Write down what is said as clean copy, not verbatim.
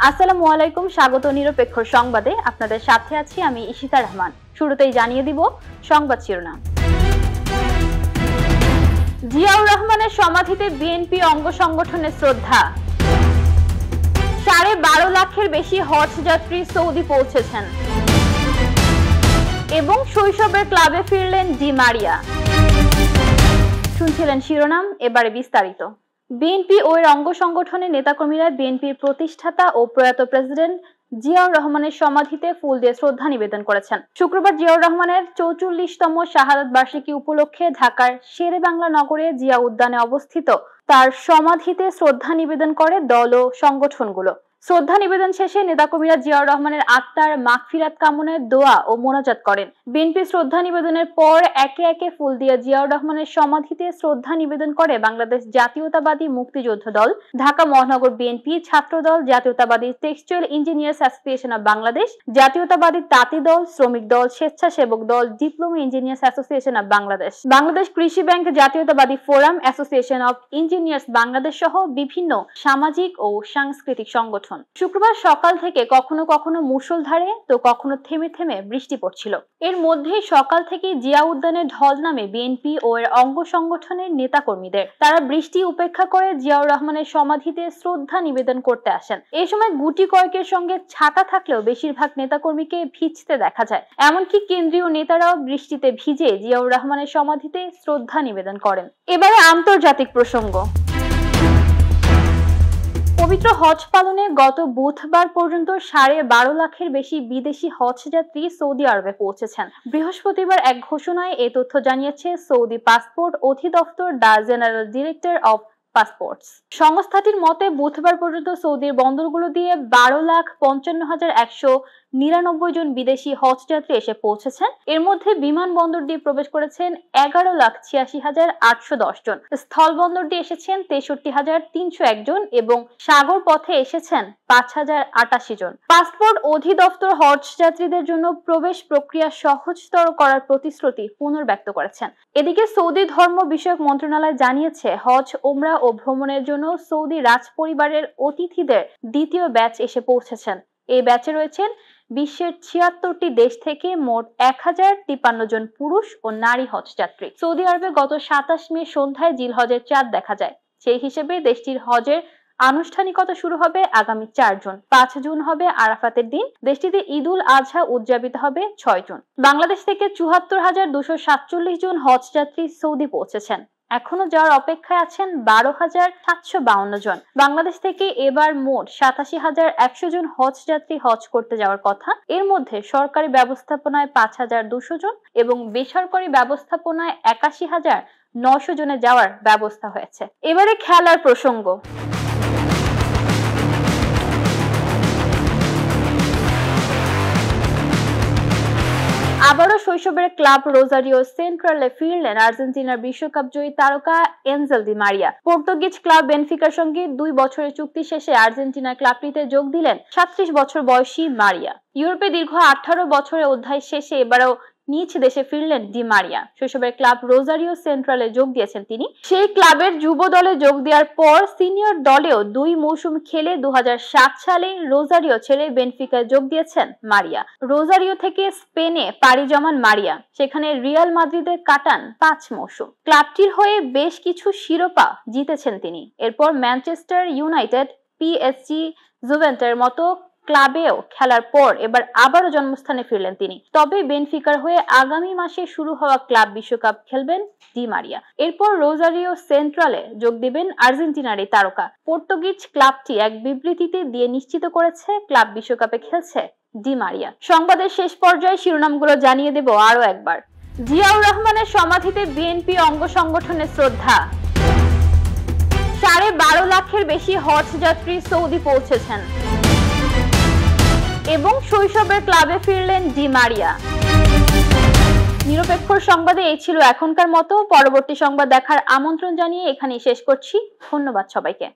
আসসালামু আলাইকুম, স্বাগত নিরপেক্ষ সংবাদে। আপনাদের সাথে আছি আমি ইশিতা রহমান। শুরুতেই জানিয়ে দিব সংবাদ শিরোনাম। জিয়াউর রহমানের সমাধিতে বিএনপি অঙ্গ সংগঠনের শ্রদ্ধা। 12.5 লাখের বেশি হজ যাত্রী সৌদি পৌঁছেছেন এবং শৈশবের ক্লাবে ফিরলেন ডি মারিয়া। শুনছিলেন শিরোনাম, এবারে বিস্তারিত। বিএনপি ও এর অঙ্গ সংগঠনের নেতাকর্মীরা বিএনপির প্রতিষ্ঠাতা ও প্রয়াত প্রেসিডেন্ট জিয়াউর রহমানের সমাধিতে ফুল দিয়ে শ্রদ্ধা নিবেদন করেছেন। শুক্রবার জিয়াউর রহমানের 44তম শাহাদাত বার্ষিকী উপলক্ষে ঢাকার শেরেবাংলা নগরে জিয়া উদ্যানে অবস্থিত তার সমাধিতে শ্রদ্ধা নিবেদন করে দল ও সংগঠনগুলো। শ্রদ্ধা নিবেদন শেষে নেতাকর্মীরা জিয়াউর রহমানের আত্মার মাগফিরাত কামনায় দোয়া ও মোনাজাত করেন। বিএনপি শ্রদ্ধা নিবেদনের পর একে একে ফুল দিয়ে জিয়াউর রহমানের সমাধিতে শ্রদ্ধা নিবেদন করে বাংলাদেশ জাতীয়তাবাদী মুক্তিযোদ্ধা দল, ঢাকা মহানগর বিএনপি, ছাত্রদল, জাতীয়তাবাদী textile engineers association of Bangladesh, জাতীয়তাবাদী তাঁতি দল, শ্রমিক দল, স্বেচ্ছাসেবক দল, diploma engineers association of Bangladesh, Bangladesh কৃষি ব্যাংক, জাতীয়তাবাদী forum, association of engineers Bangladesh সহ বিভিন্ন সামাজিক ও সাংস্কৃতিক সংগঠন। শুক্রবার সকাল থেকে কখনো কখনো মুষলধারে তো কখনো থেমে থেমে বৃষ্টি পড়ছিল। এর মধ্যেই সকাল থেকে জিয়া উদ্যানে ঢল নামে বিএনপি ও এর অঙ্গ সংগঠনের নেতাকর্মীদের। তারা বৃষ্টি উপেক্ষা করে জিয়াউর রহমানের সমাধিতে শ্রদ্ধা নিবেদন করতে আসেন। এই সময় গুটি কয়েকের সঙ্গে ছাতা থাকলেও বেশিরভাগ নেতাকর্মীকে ভিজতে দেখা যায়। এমনকি কেন্দ্রীয় নেতারাও বৃষ্টিতে ভিজে জিয়াউর রহমানের সমাধিতে শ্রদ্ধা নিবেদন করেন। এবারে আন্তর্জাতিক প্রসঙ্গ। পবিত্র হজ পালনে গত বুধবার পর্যন্ত 12.5 লাখের বেশি বিদেশি হজ যাত্রী সৌদি আরবে পৌঁছেছেন। বৃহস্পতিবার এক ঘোষণায় এই তথ্য জানিয়েছে সৌদি পাসপোর্ট অধিদপ্তর, the general director of passports. সংস্থাটির মতে বুধবার পর্যন্ত সৌদির বন্দরগুলো দিয়ে 12,55,199 জন বিদেশি হজ যাত্রী এসে পৌঁছেছেন। এর মধ্যে বিমানবন্দর দিয়ে প্রবেশ করেছেন 11,86,810 জন, স্থল বন্দর দিয়ে এসেছেন 63,301 জন এবং সাগর পথে এসেছেন 5,088 জন। পাসপোর্ট অধিদপ্তর হজ যাত্রীদের জন্য প্রবেশ প্রক্রিয়া সহজতর করার প্রতিশ্রুতি পুনর্ব্যক্ত করেছেন। এদিকে সৌদি ধর্ম বিষয়ক মন্ত্রণালয় জানিয়েছে, হজ, ওমরা ও ভ্রমণের জন্য সৌদি রাজ পরিবারের অতিথিদের দ্বিতীয় ব্যাচ এসে পৌঁছেছেন। এই ব্যাচে রয়েছেন বিশ্বের 76টি দেশ থেকে মোট 1053 জন পুরুষ ও নারী হজ যাত্রী। সৌদি আরবে গত 27 মে সন্ধ্যায় জিলহজের চাঁদ দেখা যায়। সেই হিসেবে দেশটির হজের আনুষ্ঠানিকতা শুরু হবে আগামী 4 জুন। 5 জুন হবে আরাফাতের দিন। দেশটিতে ঈদ উল আজহা উদযাপিত হবে 6 জুন। বাংলাদেশ থেকে 74,247 জন হজ যাত্রী সৌদি পৌঁছেছেন। এখনো যাওয়ার অপেক্ষায় আছেন 12,752 জন। বাংলাদেশ থেকে এবার মোট 87,100 জন হজ যাত্রী হজ করতে যাওয়ার কথা। এর মধ্যে সরকারি ব্যবস্থাপনায় 5,200 জন এবং বেসরকারি ব্যবস্থাপনায় 81,900 জনে যাওয়ার ব্যবস্থা হয়েছে। এবারে খেলার প্রসঙ্গ। আবারও শৈশবের ক্লাব রোজারিও সেন্ট্রালে ফিরলেন আর্জেন্টিনার বিশ্বকাপ জয়ী তারকা এঞ্জেল ডি মারিয়া। পর্তুগিজ ক্লাব বেনফিকার সঙ্গে 2 বছরের চুক্তি শেষে আর্জেন্টিনার ক্লাবটিতে যোগ দিলেন 37 বছর বয়সী মারিয়া। ইউরোপে দীর্ঘ 18 বছরের অধ্যায় শেষে এবারও নিজ দেশে ফিরলেন ডি মারিয়া। শৈশবের ক্লাব রোজারিও সেন্ট্রালে যোগ দিয়েছেন তিনি। সেই ক্লাবের যুব দলে যোগ দেওয়ার পর সিনিয়র দলেও 2 মৌসুম খেলে 2007 সালে রোজারিও ছেড়ে বেনফিকায় যোগ দিয়েছেন মারিয়া। রোজারিও থেকে স্পেনে পাড়ি জমান মারিয়া, সেখানে রিয়াল মাদ্রিদে কাটান 5 মৌসুম। ক্লাবটির হয়ে বেশ কিছু শিরোপা জিতেছেন তিনি। এরপর ম্যানচেস্টার ইউনাইটেড, পিএসজি, জুভেন্টাসের মতো ক্লাবেও খেলার পর এবার আবারও জন্মস্থানে ফিরলেন তিনি। তবে বেনফিকার হয়ে আগামী মাসে শুরু হওয়া ক্লাব বিশ্বকাপ খেলবেন ডি মারিয়া। এরপর রোজারিও সেন্ট্রালে যোগ দিবেন আর্জেন্টিনার এই তারকা। পর্তুগিজ ক্লাবটি এক বিবৃতিতে দিয়ে নিশ্চিত করেছে ক্লাব বিশ্বকাপে খেলছে ডি মারিয়া। সংবাদের শেষ পর্যায়ে শিরোনামগুলো জানিয়ে দেব আরো একবার। জিয়াউর রহমানের সমাধিতে বিএনপি অঙ্গ সংগঠনের শ্রদ্ধা। 12.5 লাখের বেশি হজ যাত্রী সৌদি পৌঁছেছেন এবং শৈশবের ক্লাবে ফিরলেন ডি মারিয়া। নিরপেক্ষ সংবাদে এই ছিল এখনকার মতো। পরবর্তী সংবাদ দেখার আমন্ত্রণ জানিয়ে এখানেই শেষ করছি। ধন্যবাদ সবাইকে।